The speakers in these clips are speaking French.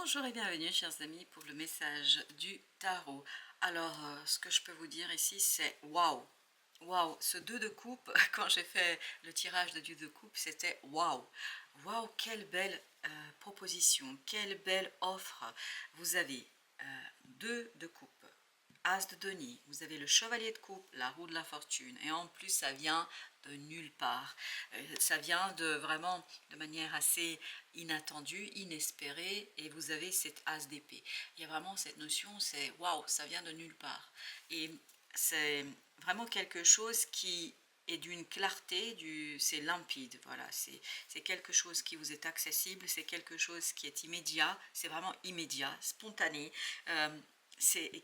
Bonjour et bienvenue chers amis pour le message du tarot. Alors ce que je peux vous dire ici c'est waouh. Waouh, ce 2 de coupe, quand j'ai fait le tirage de 2 de coupe, c'était waouh. Waouh, quelle belle proposition, quelle belle offre. Vous avez 2 de coupe, As de denier, vous avez le chevalier de coupe, la roue de la fortune, et en plus ça vient de nulle part. Ça vient de vraiment de manière assez inattendue, inespérée, et vous avez cet as d'épée. Il y a vraiment cette notion, c'est waouh, ça vient de nulle part. Et c'est vraiment quelque chose qui est d'une clarté, c'est limpide, voilà, c'est quelque chose qui vous est accessible, c'est quelque chose qui est immédiat, c'est vraiment immédiat, spontané.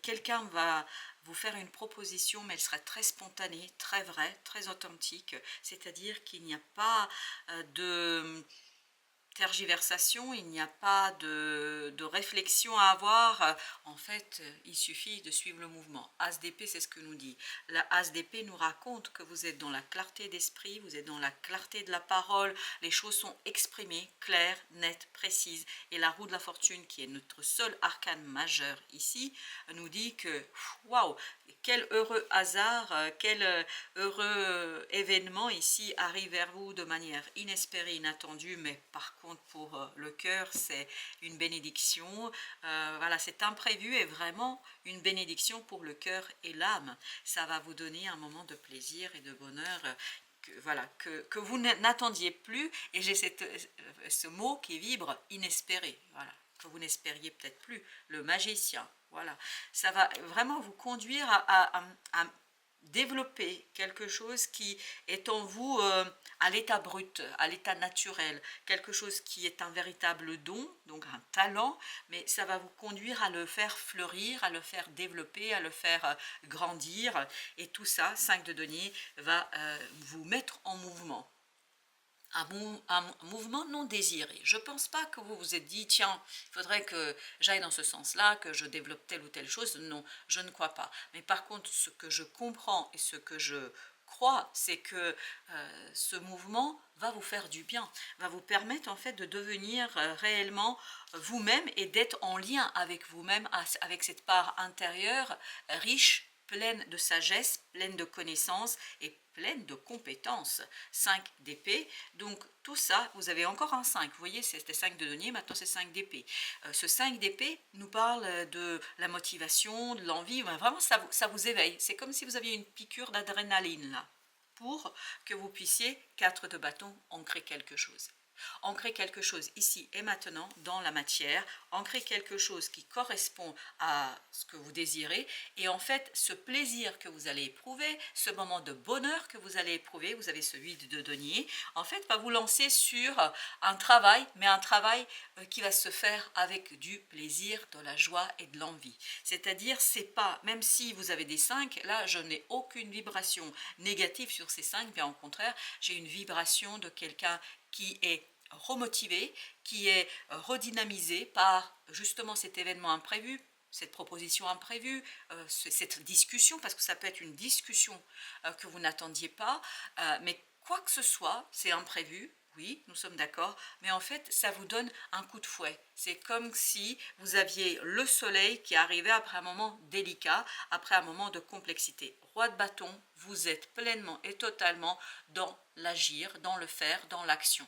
Quelqu'un va vous faire une proposition, mais elle sera très spontanée, très vraie, très authentique, c'est-à-dire qu'il n'y a pas de tergiversation, il n'y a pas de réflexion à avoir. En fait, il suffit de suivre le mouvement. As d'épée, c'est ce que nous dit. La As d'épée nous raconte que vous êtes dans la clarté d'esprit, vous êtes dans la clarté de la parole, les choses sont exprimées, claires, nettes, précises. Et la roue de la fortune, qui est notre seul arcane majeur ici, nous dit que, waouh, quel heureux hasard, quel heureux événement ici arrive vers vous de manière inespérée, inattendue, mais par contre pour le cœur, c'est une bénédiction. Voilà, cet imprévu est vraiment une bénédiction pour le cœur et l'âme. Ça va vous donner un moment de plaisir et de bonheur que vous n'attendiez plus, et j'ai ce mot qui vibre, inespéré, voilà, que vous n'espériez peut-être plus, le magicien, voilà. Ça va vraiment vous conduire à développer quelque chose qui est en vous à l'état brut, à l'état naturel, quelque chose qui est un véritable don, donc un talent, mais ça va vous conduire à le faire fleurir, à le faire développer, à le faire grandir, et tout ça, 5 de denier, va vous mettre en mouvement. Un mouvement non désiré. Je ne pense pas que vous vous êtes dit, tiens, il faudrait que j'aille dans ce sens-là, que je développe telle ou telle chose. Non, je ne crois pas. Mais par contre, ce que je comprends et ce que je crois, c'est que ce mouvement va vous faire du bien, va vous permettre en fait de devenir réellement vous-même et d'être en lien avec vous-même, avec cette part intérieure riche, pleine de sagesse, pleine de connaissances et pleine de compétences. 5 d'épée, donc tout ça, vous avez encore un 5, vous voyez, c'était 5 de denier, maintenant c'est 5 d'épée. Ce 5 d'épée nous parle de la motivation, de l'envie, vraiment ça vous éveille, c'est comme si vous aviez une piqûre d'adrénaline là, pour que vous puissiez, 4 de bâton, ancrer quelque chose. Ancrer quelque chose ici et maintenant dans la matière, ancrer quelque chose qui correspond à ce que vous désirez, et en fait ce plaisir que vous allez éprouver, ce moment de bonheur que vous allez éprouver, vous avez ce 8 de denier, en fait va vous lancer sur un travail, mais un travail qui va se faire avec du plaisir, de la joie et de l'envie. C'est-à-dire, c'est pas, même si vous avez des 5, là je n'ai aucune vibration négative sur ces 5, mais au contraire, j'ai une vibration de quelqu'un qui est remotivé, qui est redynamisé par justement cet événement imprévu, cette proposition imprévue, cette discussion, parce que ça peut être une discussion que vous n'attendiez pas, mais quoi que ce soit, c'est imprévu. Oui, nous sommes d'accord, mais en fait, ça vous donne un coup de fouet. C'est comme si vous aviez le soleil qui arrivait après un moment délicat, après un moment de complexité. Roi de bâton, vous êtes pleinement et totalement dans l'agir, dans le faire, dans l'action.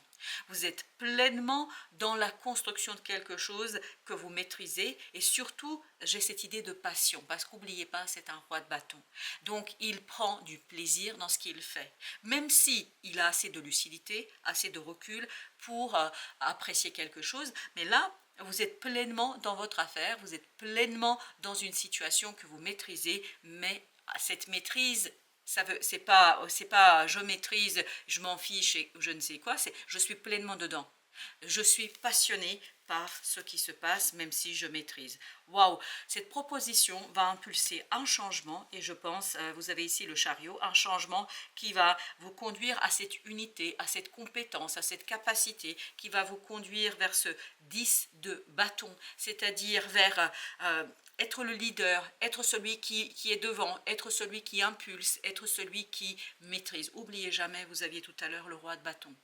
Vous êtes pleinement dans la construction de quelque chose que vous maîtrisez, et surtout, j'ai cette idée de passion, parce qu'oubliez pas, c'est un roi de bâton. Donc, il prend du plaisir dans ce qu'il fait, même si il a assez de lucidité, assez de recul pour apprécier quelque chose, mais là, vous êtes pleinement dans votre affaire, vous êtes pleinement dans une situation que vous maîtrisez, mais cette maîtrise, c'est pas je maîtrise, je m'en fiche et je ne sais quoi, c'est je suis pleinement dedans. Je suis passionnée par ce qui se passe, même si je maîtrise. Waouh, cette proposition va impulser un changement, et je pense, vous avez ici le chariot, un changement qui va vous conduire à cette unité, à cette compétence, à cette capacité, qui va vous conduire vers ce 10 de bâton, c'est-à-dire vers être le leader, être celui qui est devant, être celui qui impulse, être celui qui maîtrise. Oubliez jamais, vous aviez tout à l'heure le roi de bâton.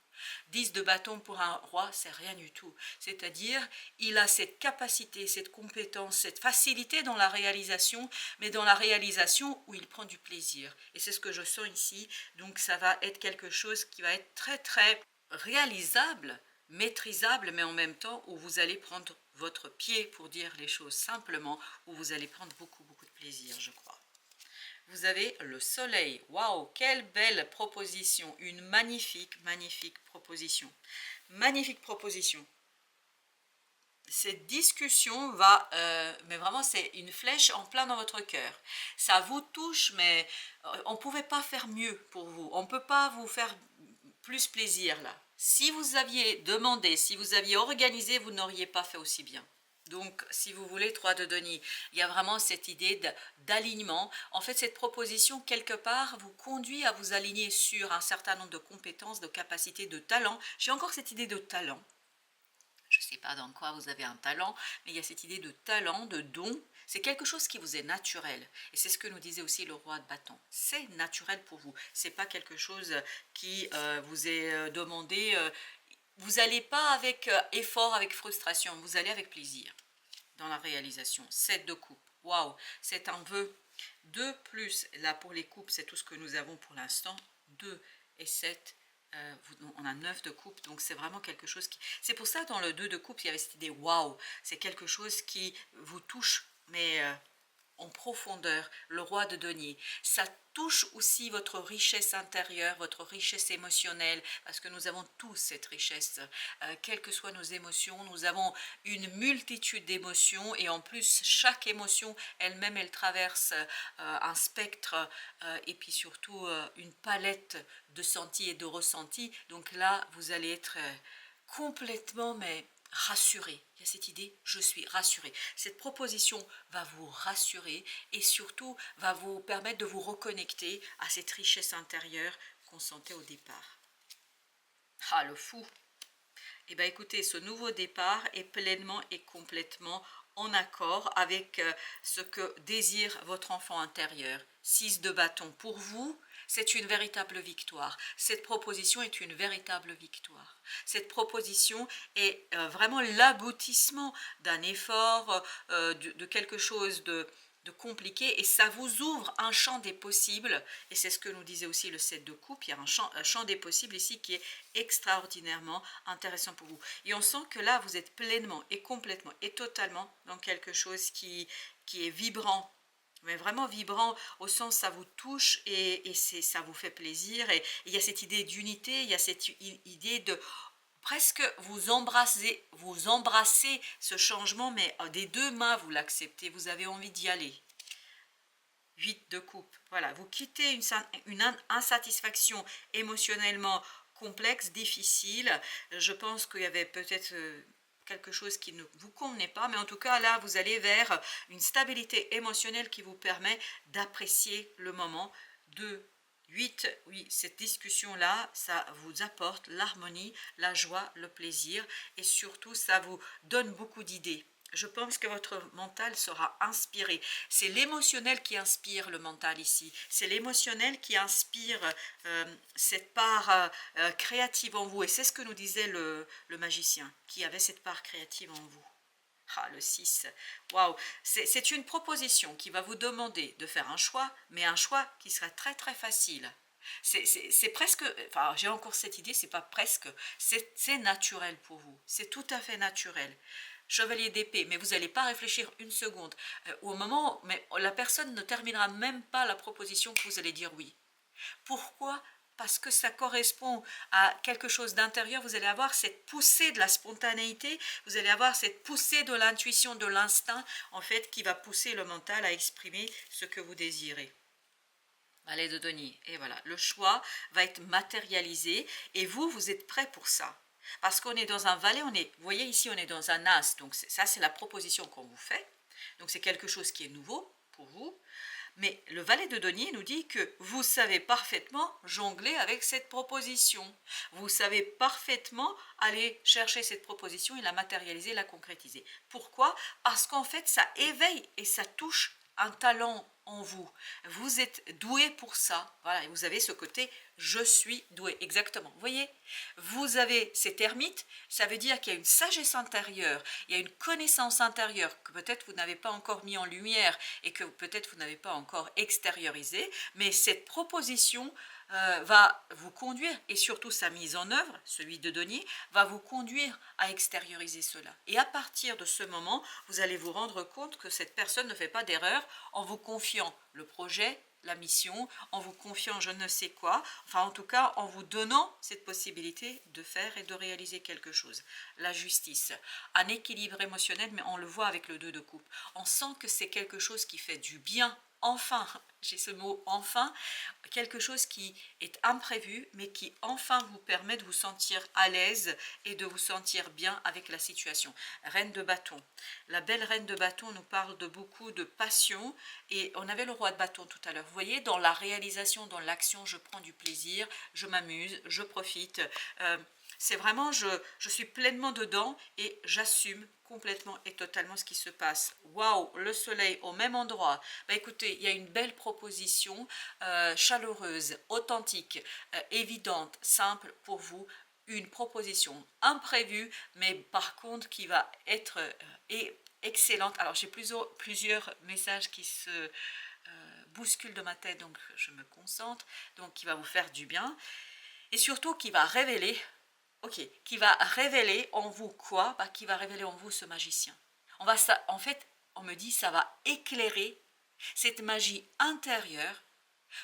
10 de bâton pour un roi, c'est rien du tout. C'est-à-dire plaisir, il a cette capacité, cette compétence, cette facilité dans la réalisation, mais dans la réalisation où il prend du plaisir. Et c'est ce que je sens ici, donc ça va être quelque chose qui va être très très réalisable, maîtrisable, mais en même temps où vous allez prendre votre pied, pour dire les choses simplement, où vous allez prendre beaucoup beaucoup de plaisir, je crois. Vous avez le soleil. Waouh, quelle belle proposition. Une magnifique, magnifique proposition. Magnifique proposition. Cette discussion va, mais vraiment c'est une flèche en plein dans votre cœur. Ça vous touche, mais on ne pouvait pas faire mieux pour vous. On ne peut pas vous faire plus plaisir là. Si vous aviez demandé, si vous aviez organisé, vous n'auriez pas fait aussi bien. Donc, si vous voulez, 3 de denier, il y a vraiment cette idée d'alignement. En fait, cette proposition, quelque part, vous conduit à vous aligner sur un certain nombre de compétences, de capacités, de talents. J'ai encore cette idée de talent. Je ne sais pas dans quoi vous avez un talent, mais il y a cette idée de talent, de don. C'est quelque chose qui vous est naturel. Et c'est ce que nous disait aussi le roi de bâton. C'est naturel pour vous. Ce n'est pas quelque chose qui vous est demandé. Vous n'allez pas avec effort, avec frustration. Vous allez avec plaisir dans la réalisation. 7 de coupe. Waouh, c'est un vœu. 2 plus, là pour les coupes, c'est tout ce que nous avons pour l'instant. 2 et 7. On a 9 de coupe, donc c'est vraiment quelque chose qui... C'est pour ça dans le 2 de coupe, il y avait cette idée, waouh, c'est quelque chose qui vous touche, mais en profondeur, le roi de denier. Ça touche aussi votre richesse intérieure, votre richesse émotionnelle, parce que nous avons tous cette richesse. Quelles que soient nos émotions, nous avons une multitude d'émotions, et en plus, chaque émotion elle-même, elle traverse un spectre, et puis surtout une palette de sentis et de ressentis. Donc là, vous allez être complètement, mais rassuré. Il y a cette idée, je suis rassuré. Cette proposition va vous rassurer et surtout va vous permettre de vous reconnecter à cette richesse intérieure qu'on sentait au départ. Ah, le fou! Eh bien écoutez, ce nouveau départ est pleinement et complètement en accord avec ce que désire votre enfant intérieur. 6 de bâton pour vous, c'est une véritable victoire. Cette proposition est une véritable victoire. Cette proposition est vraiment l'aboutissement d'un effort, de quelque chose de compliqué, et ça vous ouvre un champ des possibles, et c'est ce que nous disait aussi le 7 de coupe. Il y a un champ des possibles ici qui est extraordinairement intéressant pour vous, et on sent que là vous êtes pleinement et complètement et totalement dans quelque chose qui est vibrant, mais vraiment vibrant au sens ça vous touche, et ça vous fait plaisir, et il y a cette idée d'unité, il y a cette idée de presque vous embrassez ce changement, mais des 2 mains vous l'acceptez, vous avez envie d'y aller. 8 de coupe, voilà, vous quittez une insatisfaction émotionnellement complexe, difficile. Je pense qu'il y avait peut-être quelque chose qui ne vous convenait pas, mais en tout cas là vous allez vers une stabilité émotionnelle qui vous permet d'apprécier le moment. 2, 8, oui, cette discussion-là, ça vous apporte l'harmonie, la joie, le plaisir, et surtout ça vous donne beaucoup d'idées. Je pense que votre mental sera inspiré. C'est l'émotionnel qui inspire le mental ici. C'est l'émotionnel qui inspire cette part créative en vous. Et c'est ce que nous disait le magicien, qui avait cette part créative en vous. Ah, le 6, waouh, c'est une proposition qui va vous demander de faire un choix, mais un choix qui sera très très facile. C'est presque, enfin j'ai encore cette idée, c'est pas presque, c'est naturel pour vous, c'est tout à fait naturel. Chevalier d'épée, mais vous n'allez pas réfléchir une seconde. Au moment, mais la personne ne terminera même pas la proposition que vous allez dire oui. Pourquoi ? Parce que ça correspond à quelque chose d'intérieur. Vous allez avoir cette poussée de la spontanéité, vous allez avoir cette poussée de l'intuition, de l'instinct, en fait, qui va pousser le mental à exprimer ce que vous désirez. Valet de denier, et voilà, le choix va être matérialisé, et vous êtes prêt pour ça. Parce qu'on est dans un valet, vous voyez ici, on est dans un as, donc ça c'est la proposition qu'on vous fait, donc c'est quelque chose qui est nouveau pour vous. Mais le valet de denier nous dit que vous savez parfaitement jongler avec cette proposition. Vous savez parfaitement aller chercher cette proposition et la matérialiser, la concrétiser. Pourquoi ? Parce qu'en fait, ça éveille et ça touche un talent en vous. Vous êtes doué pour ça. Voilà, vous avez ce côté je suis doué. Exactement. Vous voyez, vous avez cet ermite, ça veut dire qu'il y a une sagesse intérieure, il y a une connaissance intérieure que peut-être vous n'avez pas encore mis en lumière et que peut-être vous n'avez pas encore extériorisé, mais cette proposition va vous conduire, et surtout sa mise en œuvre, celui de Denier, va vous conduire à extérioriser cela. Et à partir de ce moment, vous allez vous rendre compte que cette personne ne fait pas d'erreur en vous confiant le projet, la mission, en vous confiant je ne sais quoi, enfin en tout cas en vous donnant cette possibilité de faire et de réaliser quelque chose. La justice, un équilibre émotionnel, mais on le voit avec le 2 de coupe. On sent que c'est quelque chose qui fait du bien. Enfin, j'ai ce mot enfin, quelque chose qui est imprévu, mais qui enfin vous permet de vous sentir à l'aise et de vous sentir bien avec la situation. Reine de bâton. La belle reine de bâton nous parle de beaucoup de passion, et on avait le roi de bâton tout à l'heure. Vous voyez, dans la réalisation, dans l'action, je prends du plaisir, je m'amuse, je profite. C'est vraiment, je suis pleinement dedans et j'assume complètement et totalement ce qui se passe. Waouh, le soleil au même endroit. Bah écoutez, il y a une belle proposition, chaleureuse, authentique, évidente, simple pour vous. Une proposition imprévue, mais par contre qui va être excellente. Alors j'ai plusieurs messages qui se bousculent de ma tête, donc je me concentre. Donc qui va vous faire du bien. Et surtout qui va révéler, qui va révéler en vous quoi? Bah, qui va révéler en vous ce magicien. En fait, on me dit ça va éclairer cette magie intérieure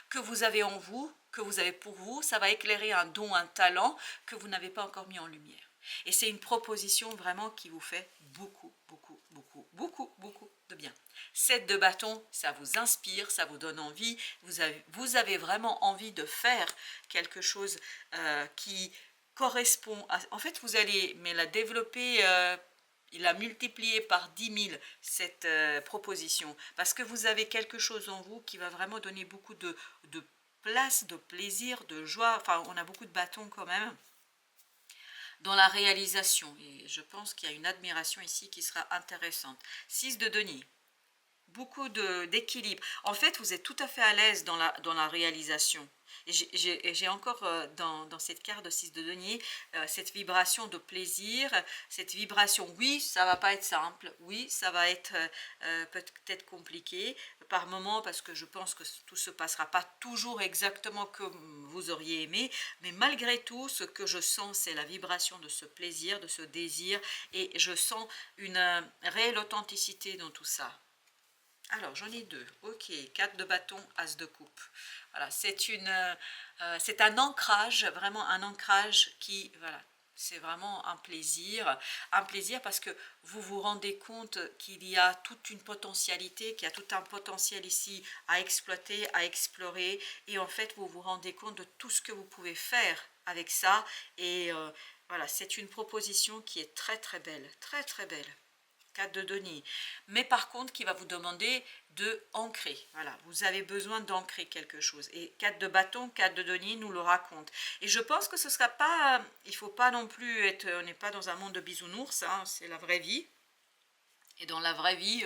que vous avez en vous, que vous avez pour vous. Ça va éclairer un don, un talent que vous n'avez pas encore mis en lumière. Et c'est une proposition vraiment qui vous fait beaucoup, beaucoup, beaucoup, beaucoup, beaucoup de bien. 7 de bâton, ça vous inspire, ça vous donne envie. Vous avez vraiment envie de faire quelque chose qui correspond à... En fait, vous allez la développer... il a multiplié par 10 000 cette proposition, parce que vous avez quelque chose en vous qui va vraiment donner beaucoup de place, de plaisir, de joie. Enfin, on a beaucoup de bâtons quand même dans la réalisation, et je pense qu'il y a une admiration ici qui sera intéressante. 6 de denier, beaucoup d'équilibre. En fait, vous êtes tout à fait à l'aise dans la réalisation. Et j'ai encore dans cette carte de 6 de denier cette vibration de plaisir, cette vibration, oui, ça va pas être simple, oui, ça va être peut-être compliqué par moment, parce que je pense que tout se passera pas toujours exactement comme vous auriez aimé, mais malgré tout, ce que je sens, c'est la vibration de ce plaisir, de ce désir, et je sens une réelle authenticité dans tout ça. Alors, j'en ai 2. Ok, 4 de bâton, as de coupe. Voilà, c'est un ancrage, vraiment un ancrage qui, voilà, c'est vraiment un plaisir parce que vous vous rendez compte qu'il y a toute une potentialité, qu'il y a tout un potentiel ici à exploiter, à explorer, et en fait, vous vous rendez compte de tout ce que vous pouvez faire avec ça, et voilà, c'est une proposition qui est très très belle, très très belle. 4 de denier, mais par contre qui va vous demander de ancrer. Voilà, vous avez besoin d'ancrer quelque chose. Et 4 de bâton, 4 de denier nous le raconte. Et je pense que ce sera pas, il faut pas non plus être, on n'est pas dans un monde de bisounours, hein, c'est la vraie vie. Et dans la vraie vie,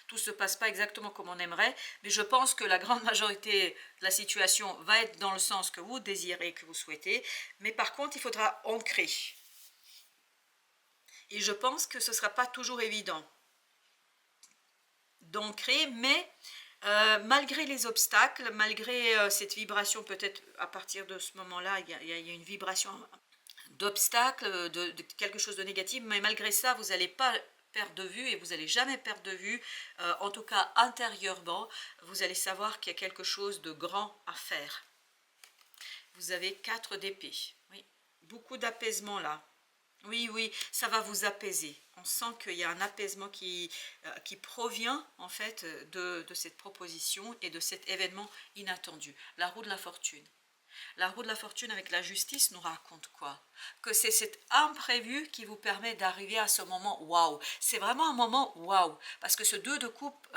tout se passe pas exactement comme on aimerait, mais je pense que la grande majorité de la situation va être dans le sens que vous désirez, que vous souhaitez, mais par contre il faudra ancrer. Et je pense que ce ne sera pas toujours évident d'ancrer, mais malgré les obstacles, malgré cette vibration, peut-être à partir de ce moment-là, il y a une vibration d'obstacle, de quelque chose de négatif, mais malgré ça, vous n'allez pas perdre de vue, et vous n'allez jamais perdre de vue, en tout cas intérieurement, vous allez savoir qu'il y a quelque chose de grand à faire. Vous avez 4 d'épée, oui, beaucoup d'apaisement là. Oui, oui, ça va vous apaiser. On sent qu'il y a un apaisement qui provient en fait de cette proposition et de cet événement inattendu. La roue de la fortune. La roue de la fortune avec la justice nous raconte quoi? Que c'est cet imprévu qui vous permet d'arriver à ce moment waouh. C'est vraiment un moment waouh. Parce que ce 2 de coupe,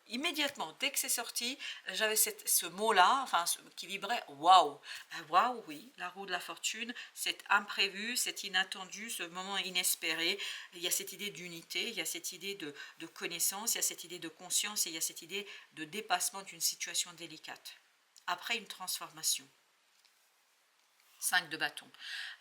immédiatement, dès que c'est sorti, j'avais ce mot-là, enfin, qui vibrait waouh. Ben, waouh, oui, la roue de la fortune, c'est imprévu, c'est inattendu, ce moment inespéré. Il y a cette idée d'unité, il y a cette idée de connaissance, il y a cette idée de conscience et il y a cette idée de dépassement d'une situation délicate. Après une transformation. 5 de bâton.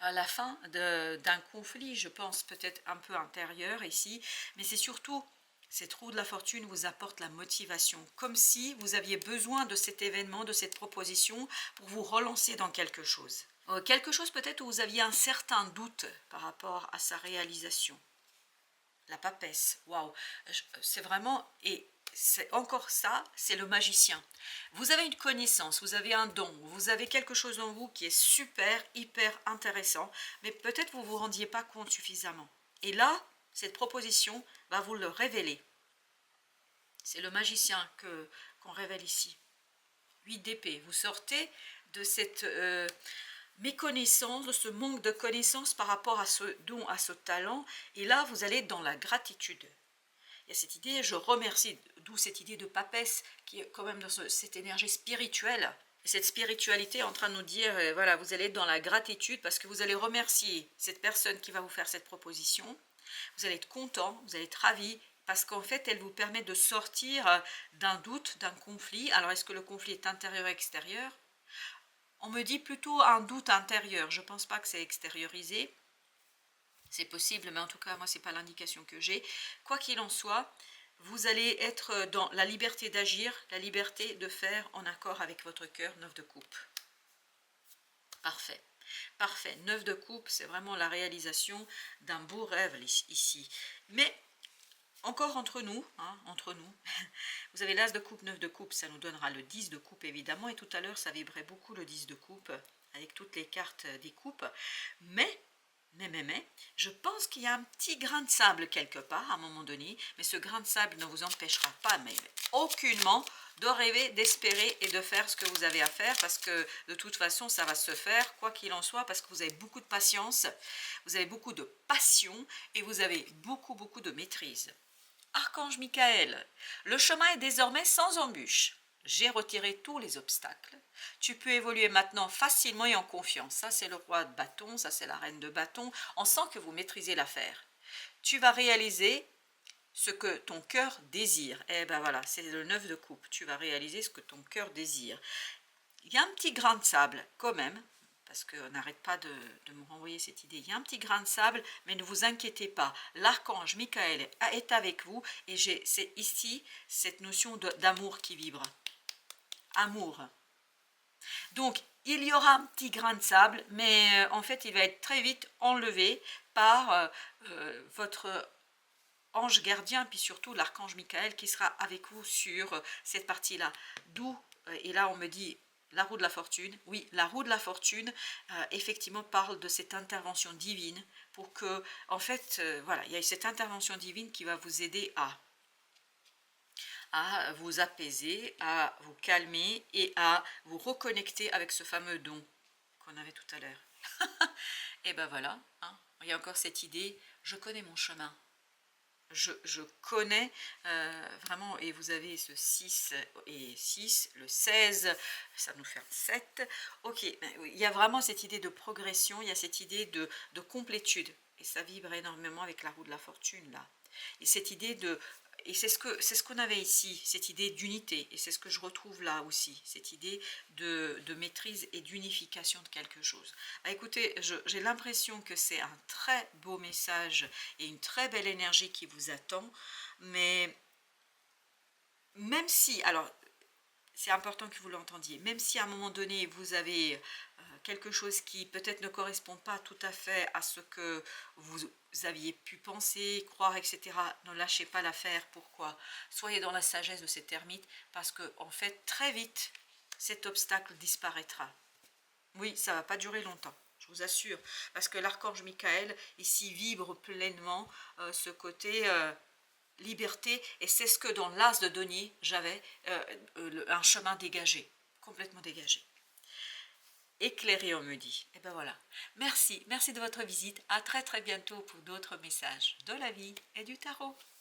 À la fin d'un conflit, je pense peut-être un peu intérieur ici, mais c'est surtout cette roue de la fortune vous apporte la motivation, comme si vous aviez besoin de cet événement, de cette proposition pour vous relancer dans quelque chose. Quelque chose peut-être où vous aviez un certain doute par rapport à sa réalisation. La papesse, waouh, c'est vraiment, et c'est encore ça, c'est le magicien. Vous avez une connaissance, vous avez un don, vous avez quelque chose en vous qui est super, hyper intéressant, mais peut-être vous ne vous rendiez pas compte suffisamment. Et là, cette proposition va vous le révéler. C'est le magicien qu'on révèle ici. 8 d'épée, vous sortez de cette méconnaissance, de ce manque de connaissance par rapport à ce don, à ce talent, et là vous allez dans la gratitude. Il y a cette idée, je remercie, d'où cette idée de papesse qui est quand même dans cette énergie spirituelle. Et cette spiritualité est en train de nous dire, voilà, vous allez être dans la gratitude parce que vous allez remercier cette personne qui va vous faire cette proposition. Vous allez être content, vous allez être ravi parce qu'en fait, elle vous permet de sortir d'un doute, d'un conflit. Alors, est-ce que le conflit est intérieur ou extérieur? On me dit plutôt un doute intérieur. Je ne pense pas que c'est extériorisé. C'est possible, mais en tout cas, moi, ce n'est pas l'indication que j'ai. Quoi qu'il en soit, vous allez être dans la liberté d'agir, la liberté de faire en accord avec votre cœur. 9 de coupe. Parfait. Parfait. 9 de coupe, c'est vraiment la réalisation d'un beau rêve ici. Mais encore entre nous, vous avez l'as de coupe, 9 de coupe, ça nous donnera le 10 de coupe évidemment, et tout à l'heure ça vibrait beaucoup le 10 de coupe, avec toutes les cartes des coupes, mais, je pense qu'il y a un petit grain de sable quelque part à un moment donné, mais ce grain de sable ne vous empêchera pas, mais aucunement, de rêver, d'espérer et de faire ce que vous avez à faire, parce que de toute façon ça va se faire, quoi qu'il en soit, parce que vous avez beaucoup de patience, vous avez beaucoup de passion, et vous avez beaucoup de maîtrise. Archange Michael, le chemin est désormais sans embûche. J'ai retiré tous les obstacles. Tu peux évoluer maintenant facilement et en confiance. Ça, c'est le roi de bâton, ça, c'est la reine de bâton. On sent que vous maîtrisez l'affaire. Tu vas réaliser ce que ton cœur désire. Eh ben voilà, c'est le 9 de coupe. Tu vas réaliser ce que ton cœur désire. Il y a un petit grain de sable, quand même, parce qu'on n'arrête pas de me renvoyer cette idée. Il y a un petit grain de sable, mais ne vous inquiétez pas. L'archange Michael est avec vous et c'est ici cette notion d'amour qui vibre. Amour. Donc, il y aura un petit grain de sable, mais en fait, il va être très vite enlevé par votre ange gardien, puis surtout l'archange Michael qui sera avec vous sur cette partie-là. D'où, et là on me dit la roue de la fortune, oui, la roue de la fortune, effectivement parle de cette intervention divine pour que, en fait, voilà, il y a cette intervention divine qui va vous aider à vous apaiser, à vous calmer et à vous reconnecter avec ce fameux don qu'on avait tout à l'heure. Et ben voilà, hein, il y a encore cette idée, je connais mon chemin. Je connais vraiment, et vous avez ce 6 et 6, le 16, ça nous fait un 7. Ok, il y a vraiment cette idée de progression, il y a cette idée de complétude, et ça vibre énormément avec la roue de la fortune là. Et cette idée de... Et c'est ce qu'on avait ici, cette idée d'unité, et c'est ce que je retrouve là aussi, cette idée de maîtrise et d'unification de quelque chose. Ah, écoutez, j'ai l'impression que c'est un très beau message et une très belle énergie qui vous attend, mais même si, alors c'est important que vous l'entendiez, même si à un moment donné vous avez quelque chose qui peut-être ne correspond pas tout à fait à ce que vous aviez pu penser, croire, etc. Ne lâchez pas l'affaire. Pourquoi? Soyez dans la sagesse de cette ermite, parce que en fait, très vite, cet obstacle disparaîtra. Oui, ça ne va pas durer longtemps, je vous assure, parce que l'archange Michael, ici, vibre pleinement ce côté... liberté, et c'est ce que dans l'as de denier j'avais un chemin dégagé, complètement dégagé. éclairé, on me dit. Et ben voilà. Merci de votre visite. À très bientôt pour d'autres messages de la vie et du tarot.